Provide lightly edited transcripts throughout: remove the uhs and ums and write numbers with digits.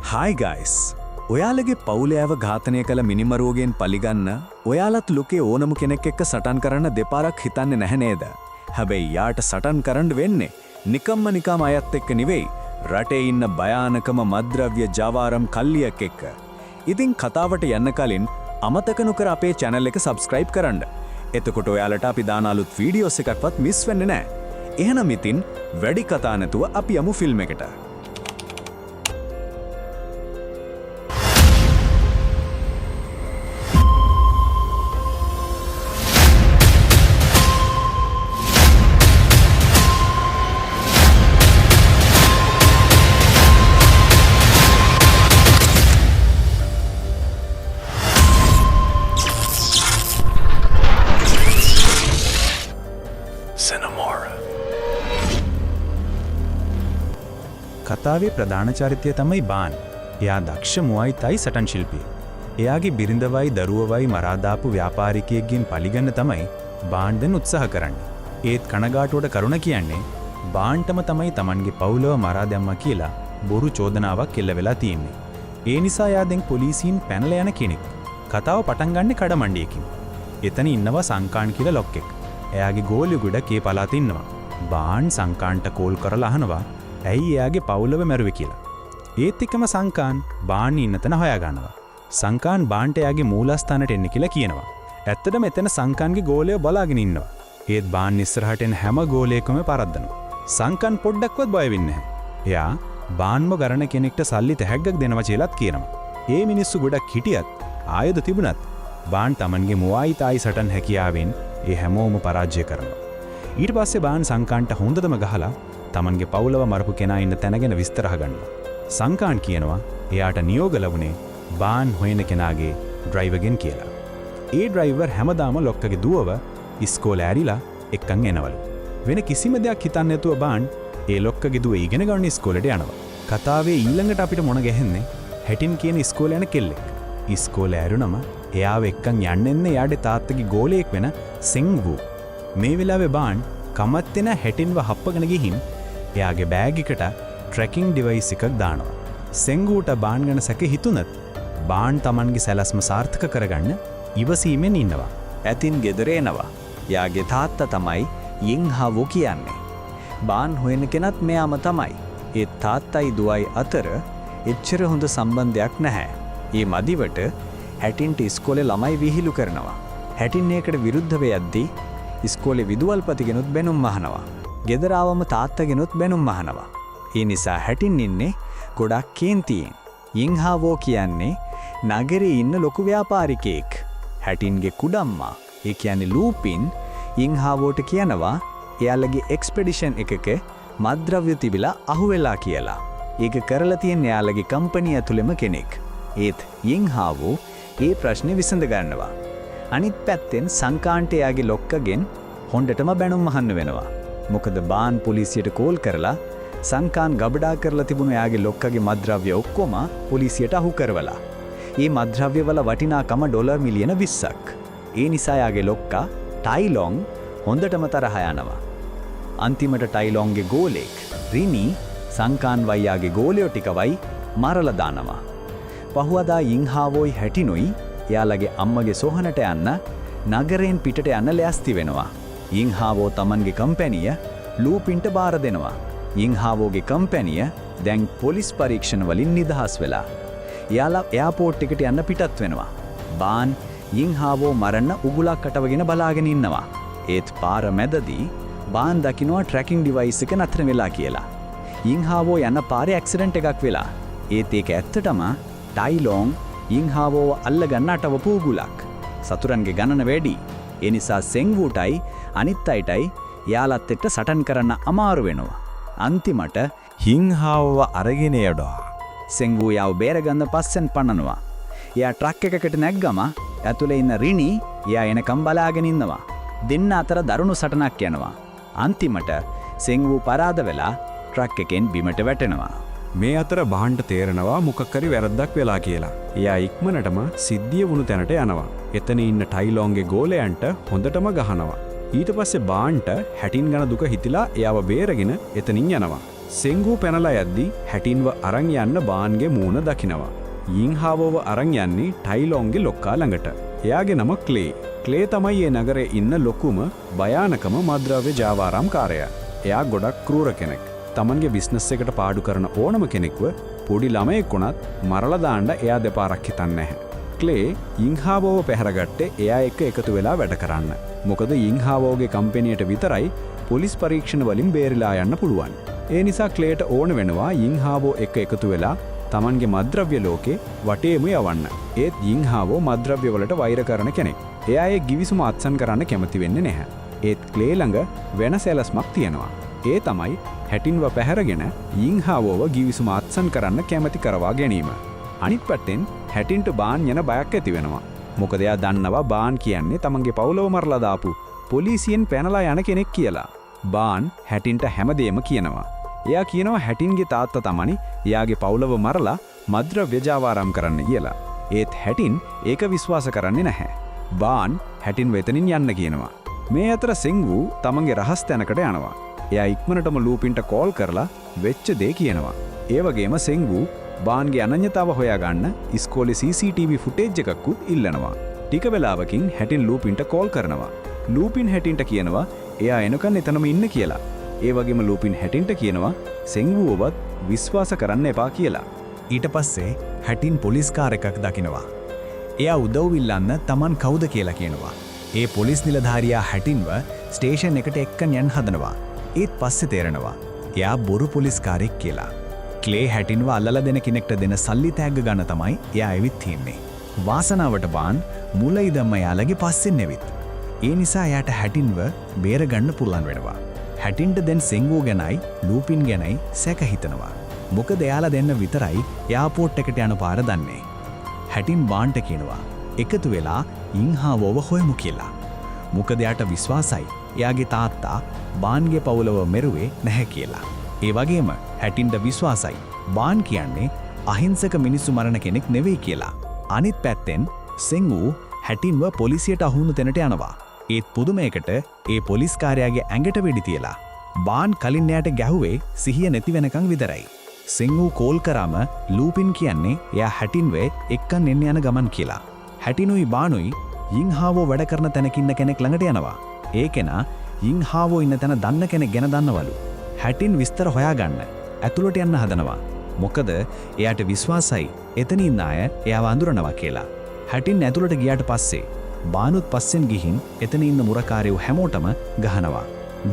Hi guys. ඔයාලගේ පවුලෑව ඝාතනය කළ මිනිමරුවගෙන් පලිගන්න ඔයාලත් ලොකේ ඕනම කෙනෙක් එක්ක සටන් කරන්න දෙපාරක් හිතන්නේ නැහැ නේද? හැබැයි යාට සටන් කරන්න වෙන්නේ නිකම්ම අයත් එක්ක නෙවෙයි රටේ ඉන්න භයානකම මද්ද්‍රව්‍ය ජාවාරම් කල්ලියක් එක්ක. ඉතින් කතාවට යන්න කලින් අමතක නොකර අපේ channel එක subscribe කරන්න. එතකොට ඔයාලට අපි දාන අලුත් වීඩියෝස් එකක්වත් මිස් වෙන්නේ නැහැ. එහෙනම් ඉතින් වැඩි කතා නැතුව අපි යමු ෆිල්ම් එකට. කතාවේ ප්‍රධාන චරිතය තමයි බාන්. එයා දක්ෂ මුවයි තයි සටන් ශිල්පියෙක්. එයාගේ බිරිඳවයි දරුවවයි මරා දාපු ව්‍යාපාරිකයෙක්ගෙන් පලිගන්න තමයි බාන් දැන් උත්සාහ කරන්නේ. ඒත් කනගාටුවට කරුණ කියන්නේ බාන්ටම තමයි Tamanගේ පවුලව මරා දැම්මා කියලා බොරු චෝදනාවක් එල්ල වෙලා තියෙන්නේ. ඒ නිසා එයා දැන් පොලිසියෙන් පැනලා යන කෙනෙක්. කතාව පටන් ගන්නෙ කඩමණ්ඩියකින්. එතන ඉන්නවා සංකාන් කියලා ලොක්කෙක්. එයාගේ ගෝලිය ගොඩ පලාත ඉන්නවා. බාන් සංකාන්ට කෝල් කරලා අහනවා ඇයි එයාගේ පවුලව මැරුවේ කියලා. ඒත් එක්කම සංකාන් බාන් ඉන්න තැන හොයාගන්නවා. සංකාන් බාන්ට එයාගේ මූලස්ථානට එන්න කියලා කියනවා. ඇත්තටම එතන සංකාන්ගේ ගෝලය බලාගෙන ඉන්නවා. ඒත් බාන් ඉස්සරහට එන හැම ගෝලයකම පරද්දනවා. සංකාන් පොඩ්ඩක්වත් බය වෙන්නේ නැහැ. එයා බාන්ම ගරණ කෙනෙක්ට සල්ලි තැහැග්ගක් දෙනවා කියලාත් කියනවා. ඒ මිනිස්සු ගොඩක් හිටියත් ආයුධ තිබුණත් බාන් Tamanගේ මුවයි තායි සටන් හැකියාවෙන් ඒ හැමෝම පරාජය කරනවා. ඊට පස්සේ බාන් සංකාන්ට හොඳටම ගහලා Tamanගේ පවුලව මරපු කෙනා ඉන්න තැන ගැන විස්තර අහගන්නවා. සංකාන් කියනවා එයාට නියෝග ලැබුණේ බාන් හොයන කෙනාගේ ඩ්‍රයිවර්ගෙන් කියලා. ඒ ඩ්‍රයිවර් හැමදාම ලොක්කගේ දුවව ඉස්කෝලේ ඇරිලා එක්කන් එනවලු. වෙන කිසිම දෙයක් හිතන්නේ නැතුව බාන් ඒ ලොක්කගේ දුව ඉගෙන ගන්න ඉස්කෝලේට යනවා. කතාවේ ඊළඟට අපිට මොන ගැහෙන්නේ හැටින් කියන ඉස්කෝලේ යන කෙල්ලෙක්. ඉස්කෝලේ ඇරුණම එයාව එක්කන් යන්නෙන්නේ එයාගේ තාත්තගේ ගෝලයෙක් වෙන සෙන්වූ. මේ වෙලාවේ බාන් කමත්තෙන හැටින්ව හප්පගෙන ගිහින් එයාගේ බෑග් එකට ට්‍රැකින් ඩිවයිස් එකක් දානවා. සෙන්ගූට බාන් ගැන සැක හිතුණත් බාන් Tamanගේ සැලැස්ම සාර්ථක කරගන්න ඉවසීමෙන් ඉන්නවා. ඇතින් ගෙදර එනවා. යාගේ තාත්තා තමයි යින්හාවෝ කියන්නේ. බාන් හොයන කෙනත් මෙයාම තමයි. ඒ තාත්තයි දුවයි අතර එච්චර හොඳ සම්බන්ධයක් නැහැ. ඒ මදිවට හැටින්ට ඉස්කෝලේ ළමයි විහිළු කරනවා. හැටින් ඒකට විරුද්ධව යද්දී ඉස්කෝලේ විදුවල්පතිගෙනුත් බැනුම් අහනවා. ගෙදර ආවම තාත්තගෙනුත් බැනුම් අහනවා. ඒ නිසා හැටින් ඉන්නේ ගොඩක් කේන්තියෙන්. යින්හාවෝ කියන්නේ නගරේ ඉන්න ලොකු ව්‍යාපාරිකයෙක්. හැටින්ගේ කුඩම්මා ඒ කියන්නේ ලූපින් යින්හාවෝට කියනවා එයාලගේ එක්ස්පෙඩිෂන් එකක මද්ද්‍රව්‍ය තිබිලා අහුවෙලා කියලා. ඒක කරලා තියෙන එයාලගේ කම්පැනි ඇතුළෙම කෙනෙක්. ඒත් යින්හාවෝ ඒ ප්‍රශ්නේ විසඳ ගන්නවා. අනිත් පැත්තෙන් සංකාන්ට එයාගේ ලොක්කගෙන් හොඬටම බැනුම් අහන්න වෙනවා. මොකද බාන් පොලිසියට කෝල් කරලා සංකාන් ගබඩා කරලා තිබුණු එයාගේ ලොක්කගේ මද්ද්‍රව්‍ය ඔක්කොම පොලිසියට අහු කරවලා. මේ මද්ද්‍රව්‍ය වල වටිනාකම ඩොලර් මිලියන 20ක්. ඒ නිසා එයාගේ ලොක්කා ටයිලොන් හොඳටම තරහ යනවා. අන්තිමට ටයිලොන්ගේ ගෝලෙක් රිනි සංකාන් වයියාගේ ගෝලියෝ ටිකවයි මරලා දානවා. පහුවදා යින්හාවෝයි හැටිනුයි එයාලගේ අම්මගේ සොහනට යන්න නගරයෙන් පිටට යන්න ලෑස්ති වෙනවා. යින්හාවෝ Tamanගේ කම්පැනිය ලූපින්ට බාර දෙනවා. යින්හාවෝගේ කම්පැනිය දැන් පොලිස් පරීක්ෂණ වලින් නිදහස් වෙලා. එයාලා එයාපෝට් එකට යන්න පිටත් වෙනවා. බාන් යින්හාවෝ මරන්න උගුලක් අටවගෙන බලාගෙන ඉන්නවා. ඒත් පාර මැදදී බාන් දකින්නවා ට්‍රැකින් ඩිවයිස් එක නතර වෙලා කියලා. යින්හාවෝ යන පාරේ ඇක්සිඩන්ට් එකක් වෙලා. ඒත් ඒක ඇත්තටම ටයිලොන් යින්හාවෝව අල්ලගන්න අටවපු උගුලක්. සතුරන්ගේ ගණන වැඩි. ඒ නිසා සෙන්වූටයි අනිත් අයටයි යාලත් එක්ක සටන් කරන්න අමාරු වෙනවා. අන්තිමට හින්හාවව අරගෙන යඩවා. සෙන්වූ යාව බේරගන්න පස්සෙන් පන්නනවා. එයා ට්‍රක් එකකට නැග්ගම ඇතුලේ ඉන්න රිනි එයා එනකම් බලාගෙන ඉන්නවා. දෙන්න අතර දරුණු සටනක් යනවා. අන්තිමට සෙන්වූ පරාද වෙලා ට්‍රක් එකෙන් බිමට වැටෙනවා. මේ අතර බාන්ට තේරෙනවා මොකක් හරි වැරද්දක් වෙලා කියලා. එයා ඉක්මනටම සිද්ධිය වුණු තැනට යනවා. එතන ඉන්න ටයිලොන්ගේ ගෝලයන්ට හොඳටම ගහනවා. ඊට පස්සේ බාන්ට හැටින් ගන දුක හිතිලා එයාව බේරගෙන එතනින් යනවා. සෙංගූ පැනලා යද්දි හැටින්ව අරන් යන්න බාන්ගේ මූණ දකිනවා. යින්හාවෝව අරන් යන්නේ ටයිලෝන්ගේ ලොක්කා ළඟට. එයාගේ නම ක්ලේ. ක්ලේ තමයි ඒ නගරේ ඉන්න ලොකුම භයානකම මද්‍රව්‍ය ජාවාරම්කාරයා. එයා ගොඩක් ක්‍රූර කෙනෙක්. තමන්ගේ බිස්නස් එකට පාඩු කරන ඕනම කෙනෙක්ව පොඩි ළමයෙක් වුණත් මරලා දාන්න එයා දෙපාරක් හිතන්නේ නැහැ. ක්ලේ යින්හාවෝව පැහැරගත්තේ එයා එක්ක එකතු වෙලා වැඩ කරන්න. මොකද යින්හාවෝගේ කම්පැනියට විතරයි පොලිස් පරීක්ෂණ වලින් බේරිලා යන්න පුළුවන්. ඒ නිසා ක්ලේට ඕන වෙනවා යින්හාවෝ එක්ක එකතු වෙලා තමන්ගේ මද්‍රව්‍ය ලෝකේ වටේම යවන්න. ඒත් යින්හාවෝ මද්‍රව්‍ය වලට වෛර කරන කෙනෙක්. එයා ඒ ගිවිසුම අත්සන් කරන්න කැමති වෙන්නේ නැහැ. ඒත් ක්ලේ ළඟ වෙන සැලස්මක් තියෙනවා. ඒ තමයි හැටින්ව පැහැරගෙන යින්හාවෝව ගිවිසුම අත්සන් කරන්න කැමති කරවා ගැනීම. අනිත් පැත්තෙන් හැටින්ට බාන් යන බයක් ඇති වෙනවා. මොකද එයා දන්නවා බාන් කියන්නේ තමන්ගේ පවුලව මරලා දාපු පොලිසියෙන් පැනලා යන කෙනෙක් කියලා. බාන් හැටින්ට හැමදේම කියනවා. එයා කියනවා හැටින්ගේ තාත්තා තමනි එයාගේ පවුලව මරලා මද්‍රව්‍ය ජාවාරම් කරන්න කියලා. ඒත් හැටින් ඒක විශ්වාස කරන්නේ නැහැ. බාන් හැටින් වෙතනින් යන්න කියනවා. මේ අතර සෙංගු තමන්ගේ රහස් තැනකට යනවා. එයා ඉක්මනටම ලූපින්ට කෝල් කරලා වෙච්ච දේ කියනවා. ඒ වගේම සෙංගු බාන්ගේ අනන්‍යතාව හොයාගන්න ඉස්කෝලේ CCTV ෆුටේජ් එකකුත් ඉල්ලනවා. ටික වෙලාවකින් හැටින් ලූපින්ට කෝල් කරනවා. ලූපින් හැටින්ට කියනවා එයා එනකන් එතනම ඉන්න කියලා. ඒ වගේම ලූපින් හැටින්ට කියනවා සෙංගුවවත් විශ්වාස කරන්න එපා කියලා. ඊට පස්සේ හැටින් පොලිස් කාර් එකක් දකිනවා. එයා උදව් ඉල්ලන්න තමන් කවුද කියලා කියනවා. ඒ පොලිස් නිලධාරියා හැටින්ව ස්ටේෂන් එකට එක්කන් යන්න හදනවා. ඒත් පස්සේ තේරෙනවා එයා බොරු පොලිස් කාරෙක් කියලා. ක්ලේ හැටින්ව අල්ලලා දෙන කෙනෙක්ට දෙන සල්ලි තෑග්ග ගන්න තමයි එයා ඇවිත් තින්නේ. වාසනාවට බාන් මුල ඉදම්ම එයාලගේ පස්සෙන් ඇවිත්. ඒ නිසා එයාට හැටින්ව බේරගන්න පුළුවන් වෙනවා. හැටින්ට දැන් සෙංගෝ ගැනයි ලූපින් ගැනයි සැක හිතනවා. මොකද එයාලා දෙන්න විතරයි එයාපෝට් එකට යන පාර දන්නේ. හැටින් බාන්ට කියනවා එකතු වෙලා යින්හාවෝව හොයමු කියලා. මොකද එයාට විශ්වාසයි එයාගේ තාත්තා බාන්ගේ පවුලව මෙරුවේ නැහැ කියලා. ඒ වගේම හැටින්ට විශ්වාසයි බාන් කියන්නේ අහිංසක මිනිස්සු මරණ කෙනෙක් නෙවෙයි කියලා. අනිත් පැත්තෙන් සෙංගු හැටින්ව පොලිසියට අහුණු තැනට යනවා. ඒත් පුදුමයකට ඒ පොලිස් කාර්යාගේ ඇඟට වෙඩි තියලා බාන් කලින් එයාට ගැහුවේ සිහිය නැති වෙනකන් විතරයි. සෙංගු කෝල් කරාම ලූපින් කියන්නේ එයා හැටින්වේ එක්කන් එන්න යන ගමන් කියලා. හැටිනුයි බානුයි යින්හාවෝ වැඩ කරන තැනක ඉන්න කෙනෙක් ළඟට යනවා. ඒ කෙනා යින්හාවෝ ඉන්න තැන දන්න කෙනෙක් ගැන දන්නවලු. හැටින් විස්තර හොයාගන්න ඇතුළට යන්න හදනවා. මොකද එයාට විශ්වාසයි එතන ඉන්න අය එයාව අඳුරනවා කියලා. හැටින් ඇතුළට ගියාට පස්සේ බානුත් පස්සෙන් ගිහින් එතන ඉන්න මුරකාරයෝ හැමෝටම ගහනවා.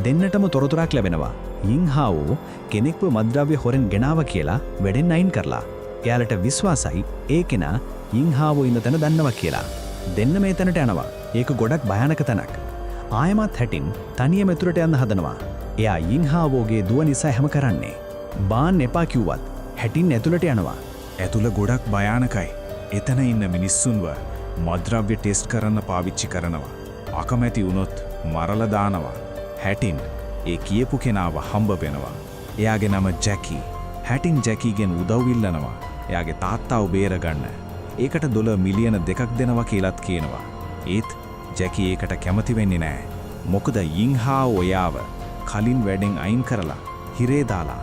දෙන්නටම තොරතුරක් ලැබෙනවා. යින්හාවෝ කෙනෙක්ව මද්‍රව්‍ය හොරෙන් ගෙනාව කියලා වැඩෙන් අයින් කරලා. එයාලට විශ්වාසයි ඒ කෙනා යින්හාවෝ ඉන්න තැන දන්නවා කියලා. දෙන්න මේ තැනට යනවා. ඒක ගොඩක් භයානක තැනක්. ආයමත් හැටින් තනියම ඇතුළට යන්න හදනවා. එයා යින්හාවෝගේ දුව නිසා හැම කරන්නේ. බාන් එපා කිව්වත් හැටින් ඇතුළට යනවා. ඇතුළ ගොඩක් භයානකයි. එතන ඉන්න මිනිස්සුන්ව මද්‍රව්‍ය ටෙස්ට් කරන්න පාවිච්චි කරනවා. අකමැති වුණොත් මරලා දානවා. හැටින් ඒ කියපු කෙනාව හම්බ වෙනවා. එයාගේ නම ජැකි. හැටින් ජැකීගෙන් උදව් ඉල්ලනවා. එයාගේ තාත්තාව බේරගන්න. ඒකට $2 මිලියන 2ක් දෙනවා කියලාත් කියනවා. ඒත් ජැකි ඒකට කැමති වෙන්නේ නැහැ. මොකද යින්හාවෝ එයාව කලින් වැඩෙන් අයින් කරලා හිරේ දාලා.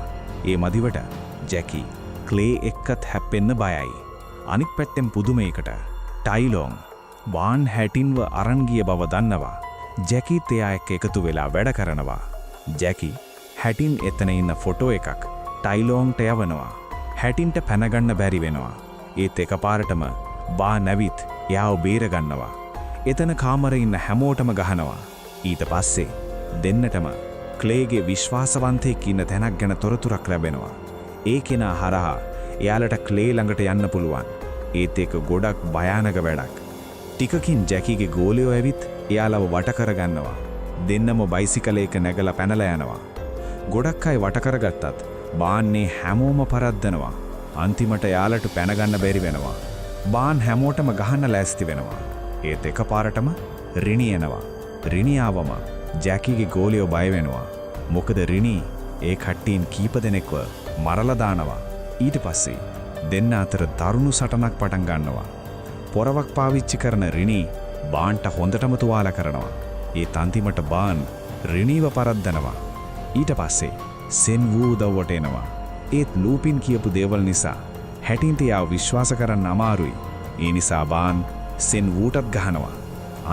ඒ මදිවට ජැකි ක්ලේ එක්කත් හැප්පෙන්න බයයි. අනික් පැත්තෙන් පුදුමයකට ටයිලෝන් බාන් හැටින්ව අරන් ගිය බව දන්නවා. ජැකිත් එයා එක්ක එකතු වෙලා වැඩ කරනවා. ජැකි හැටින් එතන ඉන්න ෆොටෝ එකක් ටයිලෝන්ට යවනවා. හැටින්ට පැනගන්න බැරි වෙනවා. ඒත් එකපාරටම බා නැවිත් එයාව බේරගන්නවා. එතන කාමරේ ඉන්න හැමෝටම ගහනවා. ඊට පස්සේ දෙන්නටම ක්ලේගේ විශ්වාසවන්තයෙක් ඉන්න තැනක් ගැන තොරතුරක් ලැබෙනවා. ඒ කෙනා හරහා එයාලට ක්ලේ ළඟට යන්න පුළුවන්. ඒත් ඒක ගොඩක් භයානක වැඩක්. ටිකකින් ජැකිගේ ගෝලයෝ ඇවිත් එයාලව වට කරගන්නවා. දෙන්නම බයිසිකලයක නැගලා පැනලා යනවා. ගොඩක් අය වට කරගත්තත් බාන්නේ හැමෝම පරද්දනවා. අන්තිමට එයාලට පැනගන්න බැරි වෙනවා. බාන් හැමෝටම ගහන්න ලෑස්ති වෙනවා. ඒත් එකපාරටම රිනි එනවා. රිනි ආවම ජැකිගේ ගෝලයෝ බය වෙනවා. මොකද රිනි ඒ කට්ටියන් කීප දෙනෙක්ව මරලා දානවා. ඊට පස්සේ දෙන්න අතර දරුණු සටනක් පටන් ගන්නවා. පොරවක් පාවිච්චි කරන රිනි බාන්ට හොඳටම තුවාල කරනවා. ඒ අන්තිමට බාන් රිනීව පරද්දනවා. ඊට පස්සේ සෙන් වූ උදව්වට එනවා. ඒත් ලූපින් කියපු දේවල් නිසා හැටින්ට යාව විශ්වාස කරන්න අමාරුයි. ඒ නිසා බාන් සෙන් වූටත් ගහනවා.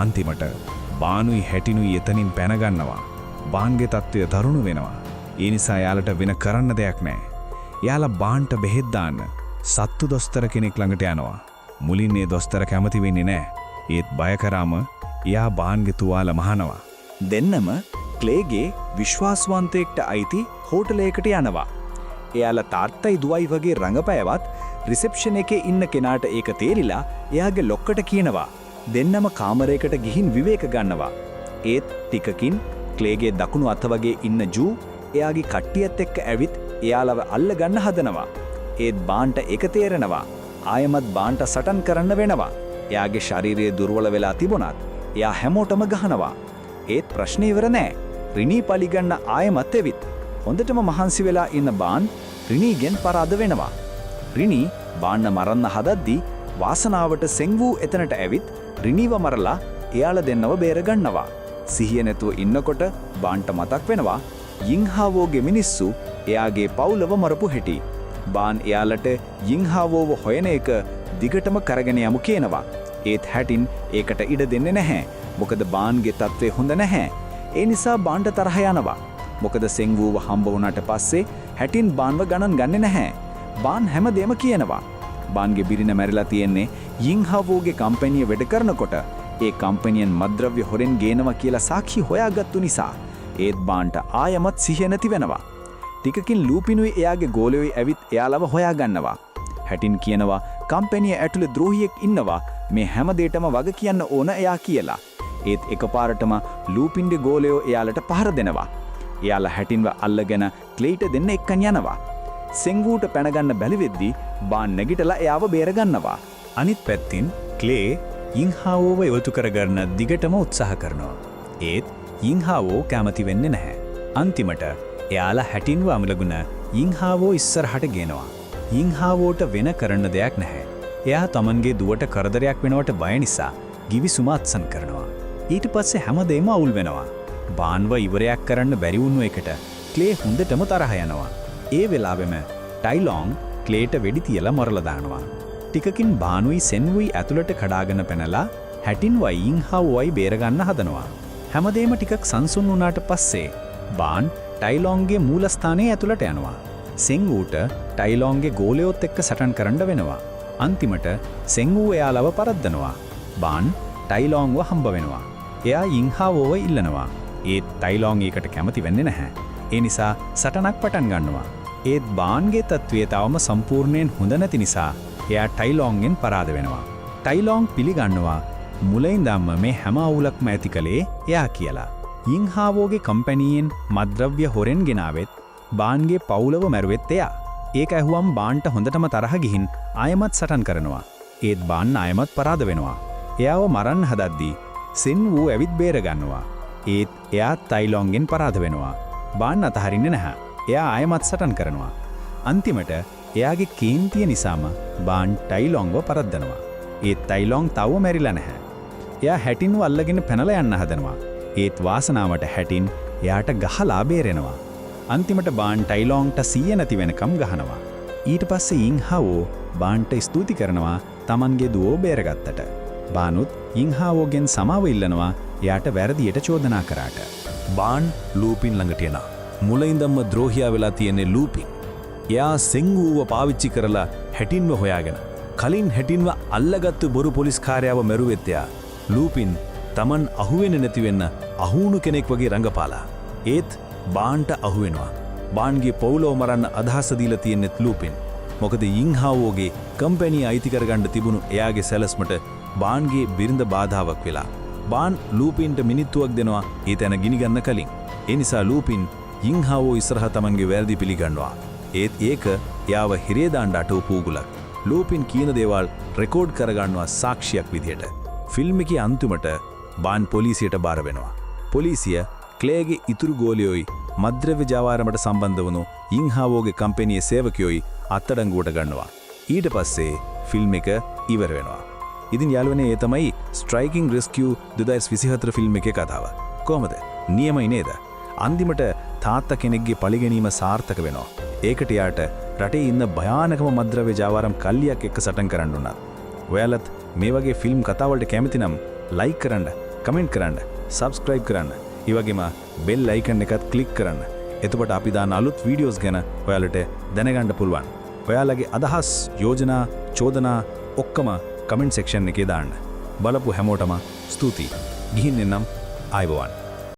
අන්තිමට බානුයි හැටිනුයි එතනින් පැනගන්නවා. බාන්ගේ තත්ත්වය දරුණු වෙනවා. ඒ නිසා යාලට වෙන කරන්න දෙයක් නැහැ. යාලා බාන්ට බෙහෙත් දාන්න සත්තු දොස්තර කෙනෙක් ළඟට යනවා. මුලින් ඒ දොස්තර කැමති වෙන්නේ නැහැ. ඒත් බය කරාම එයා බාන්ගේ තුවාල මහනවා. දෙන්නම ක්ලේගේ විශ්වාසවන්තයෙක්ට අයිති හෝටලයකට යනවා. එයාලා තාත්තයි දුවයි වගේ රඟපෑවත් රිසෙප්ෂන් එකේ ඉන්න කෙනාට ඒක තේරිලා එයාගේ ලොක්කට කියනවා. දෙන්නම කාමරයකට ගිහින් විවේක ගන්නවා. ඒත් ටිකකින් ක්ලේගේ දකුණු අත වගේ ඉන්න ජූ එයාගේ කට්ටියත් එක්ක ඇවිත් එයාලව අල්ල ගන්න හදනවා. ඒත් බාන්ට ඒක තේරෙනවා. ආයමත් බාන්ට සටන් කරන්න වෙනවා. එයාගේ ශරීරය දුර්වල වෙලා තිබුණත් එයා හැමෝටම ගහනවා. ඒත් ප්‍රශ්නේ ඉවර නෑ. රිනී පලිගන්න ආයමත් එවිත්. හොඳටම මහන්සි වෙලා ඉන්න බාන් රිනීගෙන් පරාද වෙනවා. රිනී බාන්න මරන්න හදද්දී වාසනාවට සෙන්වූ එතනට ඇවිත් රිනීව මරලා එයාලා දෙන්නව බේරගන්නවා. සිහිය නැතුව ඉන්නකොට බාන්ට මතක් වෙනවා යින්හාවෝගේ මිනිස්සු එයාගේ පවුලව මරපු හැටි. බාන් එයාලට යින්හාවෝව හොයන එක දිගටම කරගෙන යමු කියනවා. ඒත් හැටින් ඒකට ඉඩ දෙන්නේ නැහැ. මොකද බාන්ගේ තත්ත්වය හොඳ නැහැ. ඒ නිසා බාන්ට තරහ යනවා. මොකද සෙන්වූව හම්බ වුණාට පස්සේ හැටින් බාන්ව ගණන් ගන්නේ නැහැ. බාන් හැමදේම කියනවා. බාන්ගේ බිරිඳ මැරිලා තියෙන්නේ යින්හාවෝගේ කම්පැනිය වැඩ කරනකොට ඒ කම්පැනියෙන් මත්ද්‍රව්‍ය හොරෙන් ගේනවා කියලා සාක්ෂි හොයාගත්තු නිසා. ඒත් බාන්ට ආයමත් සිහිය නැති වෙනවා. ටිකකින් ලූපිනුයි එයාගේ ගෝලයෝයි ඇවිත් එයාලව හොයාගන්නවා. හැටින් කියනවා කම්පැනිය ඇතුලේ ද්‍රෝහියෙක් ඉන්නවා. මේ හැමදේටම වග කියන්න ඕන එයා කියලා. ඒත් එකපාරටම ලූපින්ගේ ගෝලයෝ එයාලට පහර දෙනවා. එයාලා හැටින්ව අල්ලගෙන ක්ලේට දෙන්න එක්කන් යනවා. සෙන්වූට පැනගන්න බැලිවෙද්දී බාන් නැගිටලා එයාව බේරගන්නවා. අනිත් පැත්තින් ක්ලේ යින්හාවෝව ඉවතු කරගන්න දිගටම උත්සාහ කරනවා. ඒත් යින්හාවෝ කැමති වෙන්නේ නැහැ. අන්තිමට එයාලා හැටින්ව අමලගුණ යින්හාවෝ ඉස්සරහට ගෙනවා. යින්හාවෝට වෙන කරන්න දෙයක් නැහැ. එයා තමන්ගේ දුවට කරදරයක් වෙනවට බය නිසා ගිවිසුම අත්සන් කරනවා. ඊට පස්සේ හැමදේම අවුල් වෙනවා. බාන්ව ඉවරයක් කරන්න බැරි වුණු එකට ක්ලේ හොඳටම තරහ යනවා. ඒ වෙලාවෙම ටයිලොන් ක්ලේට වෙඩි තියලා මරලා දානවා. ටිකකින් බානුයි සෙන්වුයි ඇතුළට කඩාගෙන පැනලා හැටින්වයි යින්හාවෝයි බේරගන්න හදනවා. හැමදේම ටිකක් සංසුන් වුණාට පස්සේ බාන් ටයිලොන්ගේ මූලස්ථානයේ ඇතුළට යනවා. සෙන්වූට ටයිලොන්ගේ ගෝලයොත් එක්ක සටන් කරන්න වෙනවා. අන්තිමට සෙන්වූ එයාලව පරද්දනවා. බාන් ටයිලොන්ව හම්බ වෙනවා. එයා යින්හාවෝව ඉල්ලනවා. ඒත් ටයිලොන් ඒකට කැමති වෙන්නේ නැහැ. ඒ නිසා සටනක් පටන් ගන්නවා. ඒත් බාන්ගේ තත්ත්වය තවම සම්පූර්ණයෙන් හොඳ නැති නිසා එයා ටයිලොන්ගෙන් පරාද වෙනවා. ටයිලොන් පිළිගන්නවා මුලින්දම්ම මේ හැම අවුලක්ම ඇති කළේ එයා කියලා. යින්හාවෝගේ කම්පැනියෙන් මත්ද්‍රව්‍ය හොරෙන් ගෙනාවෙත් බාන්ගේ පවුලව මැරුවෙත් එයා. ඒක ඇහුවම් බාන්ට හොඳටම තරහ ගිහින් ආයමත් සටන් කරනවා. ඒත් බාන් ආයමත් පරාද වෙනවා. එයාව මරන්න හදද්දී සෙන්වූ ඇවිත් බේරගන්නවා. ඒත් එයා ටයිලොන්ගෙන් පරාද වෙනවා. බාන් අතහරින්නේ නැහැ. එයා ආයමත් සටන් කරනවා. අන්තිමට එයාගේ කේන්තිය නිසාම බාන් ටයිලොන්ව පරද්දනවා. ඒත් ටයිලොන් තව මැරිලා නැහැ. එයා හැටින්ව අල්ලගෙන පැනලා යන්න හදනවා. ඒත් වාසනාවට හැටින් එයාට ගහලා බේරෙනවා. අන්තිමට බාන් ටයිලොන්ට සිහිය නැති වෙනකම් ගහනවා. ඊට පස්සේ යින්හාවෝ බාන්ට ස්තුති කරනවා තමන්ගේ දුවෝ බේරගත්තට. බානුත් යින්හාවෝගෙන් සමාව ඉල්ලනවා එයාට වැරදියට චෝදනා කරාට. බාන් ලූපින් ළඟට එනවා. මුලින්දම්ම ද්‍රෝහියා වෙලා තියෙන්නේ ලූපින්. එයා සෙන්වූව පාවිච්චි කරලා හැටින්ව හොයාගෙන කලින් හැටින්ව අල්ලගත්තු බොරු පොලිස් කාර්යාව මැරුවෙත් එයා. ලූපින් තමන් අහුවෙන්නේ නැති වෙන්න අහුණු කෙනෙක් වගේ රඟපාලා. ඒත් බාන්ට අහුවෙනවා. බාන්ගේ පවුලව මරන්න අදහස දීලා තියෙනෙත් ලූපින්. මොකද යින්හාවෝගේ කම්පැනි අයිති කරගන්න තිබුණු එයාගේ සැලස්මට බාන්ගේ බිරිඳ බාධාවක් වෙලා. බාන් ලූපින්ට මිනිත්තුවක් දෙනවා ඒ තැන ගිනිගන්න කලින්. ඒ නිසා ලූපින් යින්හාවෝ ඉස්සරහ තමන්ගේ වැරදි පිළිගන්නවා. ඒත් ඒක එයාව හිරේ දාන්න අටවපු උගුලක්. ලූපින් කියන දේවල් රෙකෝඩ් කරගන්නවා සාක්ෂියක් විදියට. ෆිල්ම් එකේ අන්තිමට බාන් පොලිසියට බාර වෙනවා. පොලිසිය ක්ලේගේ ඉතුරු ගෝලියෝයි මද්ද්‍රව්‍ය ජාවාරමට සම්බන්ධ වුණු යින්හාවෝගේ කම්පැනියේ සේවකයෝයි අත්අඩංගුවට ගන්නවා. ඊට පස්සේ ෆිල්ම් එක ඉවර වෙනවා. ඉතින් යාළුවනේ ඒ තමයි ස්ට්‍රයිකින් රෙස්කියු 2024 ෆිල්ම් එකේ කතාව. කොහමද? නියමයි නේද? අන්තිමට තාත්ත කෙනෙක්ගේ පලිගැනීම සාර්ථක වෙනවා. ඒකට යාට රටේ ඉන්න භයානකම මද්‍රව්‍ය ජාවාරම් කල්ලියක් එක්ක සටන් කරන්න උනත්. ඔයාලත් මේ වගේ ෆිල්ම් කතාවලට කැමති නම් ලයික් කරන්න, කමෙන්ට් කරන්න, සබ්ස්ක්‍රයිබ් කරන්න. ඒ වගේම බෙල් අයිකන් එකත් ක්ලික් කරන්න. එතකොට අපි දාන අලුත් වීඩියෝස් ගැන ඔයාලට දැනගන්න පුළුවන්. ඔයාලගේ අදහස්, යෝජනා, චෝදනා ඔක්කොම කමෙන්ට් සෙක්ෂන් එකේ දාන්න. බලපු හැමෝටම ස්තුතියි. ගිහින් එන්නම්. ආයුබෝවන්.